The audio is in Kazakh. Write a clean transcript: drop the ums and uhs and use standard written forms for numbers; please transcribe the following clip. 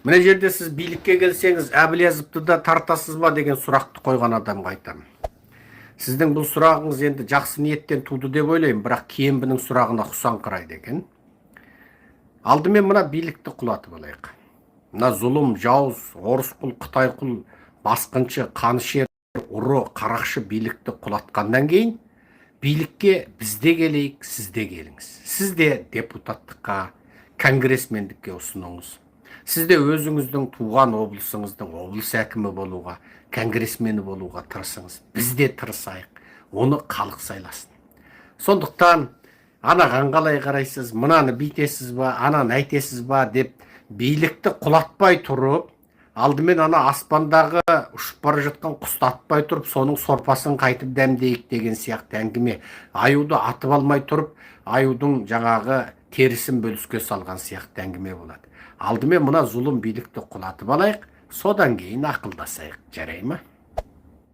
Мына жерде сіз билікке келсеңіз, Әбілязовты да тартасыз ба деген сұрақты қойған адамға айтамын. Сіздің бұл сұрағыңыз енді жақсы ниеттен туды деп ойлаймын, бірақ кембінің сұрағына ұқсаңқырайды екен. Алдымен мына билікті құлатып алайық. Мына зұлым, жауыз, орыс құл, Қытай құл, басқыншы, қанішер, ұры, қарақшы билікті құлатқаннан кейін билікке бізде келейік, сізде келіңіз. Сізде депутаттыққа, конгрессмендікке ұсыныңыз. Сізде өзіңіздің туған облысыңыздың облыс әкімі болуға, конгрессмені болуға тырысыңыз. Бізде тырысайық, оны халық сайласын. Сондықтан анаған қалай қарайсыз, мынаны бүйтесіз ба, ананы әйтесіз ба деп билікті құлатпай тұрып, алдымен ана аспандағы ұшып бара жатқан құсты атпай тұрып, соның сорпасын қайтып дәмдейік деген сияқты әңгіме. Аюды атып алмай тұрып, аюдың жаңағы терісін бөліске салған сияқты әңгіме болады. Алдымен мына зұлым билікті құлатып алайық, содан кейін ақылдасайық, жарай ма?